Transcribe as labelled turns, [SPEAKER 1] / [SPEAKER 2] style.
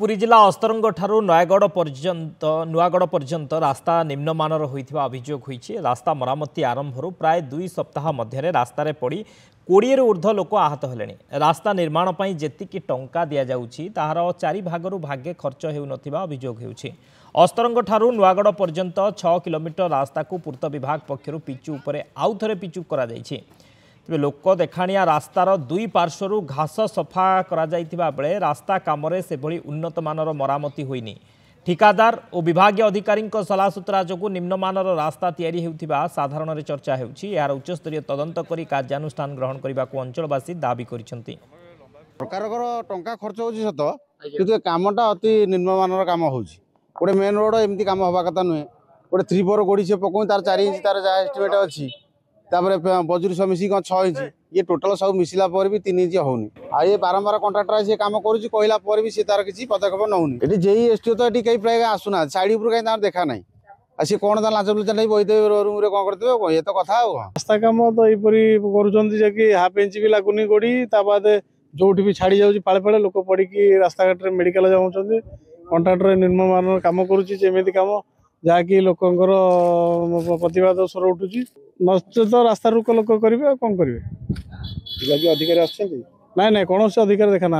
[SPEAKER 1] पुरी जिला अस्तरंग ठारू नुआगढ़ पर्यंत रास्ता निम्नमानर होइथिबा अभियोग होइछि। रास्ता मरामती आरंभ प्राय 2 सप्ताह मध्य रास्तार पड़ी 20 रु ऊर्ध्व लोक आहत हेलेनि। रास्ता निर्माण पई जेतिकी टंका दिया जाउछि ताहार 4 भागरु भागे खर्च हेउ नथिबा अभियोग हेउछि। अस्तरंग ठारू नुआगढ़ पर्यंत 6 किलोमीटर रास्ता को पूर्त विभाग पक्षरु पिचु उपरे आउ थरे पिचु करा जाइछि। तेज लोक देखाणिया रास्तार दुई पार्श्वर घास सफा करा जाइथिबा बेले रास्ता कामरे से भली उन्नत मानर मरामती होइनी। ठिकादार और विभागीय अधिकारी सलाह सूत्रा जो निम्नमानर रास्ता तैयारी हेउथिबा साधारण रे चर्चा हेउछि। यार उच्चस्तरीय तदंत करी कार्यानुष्ठान ग्रहण करने को अंचलवासी दाबी करिसेंति।
[SPEAKER 2] सरकारकर टंका खर्च होछि सत किंतु कामटा अति निम्नमानर काम होछि। गोटे मेन रोड एमती काम हवा कथा नुहे। गोटे 3-4 गोड़ी से पकौ तार 4 इंच तार जा एस्टिमेट अछि। तापर बजुरी सब मिसी 6 इंच ये टोटल सब मिसिला पर भी 3 इंच होउनी। आ ये बारंबार कॉन्ट्रैक्टर से काम करूछि कहला पर भी से तार किछि पदक्षेप नउनी। एठी जेई एसटीओ तो एठी कई प्राय आसुना साइड ऊपर कहीं तार देखा नाही। आ से कोन ता लाच लुचा नै बइते रूम रे कोन करतबे ये तो कथा हो।
[SPEAKER 3] रास्ता काम तो एपरी करूछंती जे कि हाफ इंच भी लागुनी गोड़ी ता बाद जोठी भी छाड़ी जाउछि पाळे पाळे लोक पड़ी कि रास्ता घाट रे मेडिकल जाउछंती। कॉन्ट्रैक्टर निम्नमानर काम करूछि जेमेति काम जहाँकि लोकंकर प्रतिवाद स्वर उठुछि। नचेत रास्ता रुक लोक करेंगे कौन करेंगे
[SPEAKER 2] अधिकारी आछंती
[SPEAKER 3] ना कौन से अधिकारी देखा ना।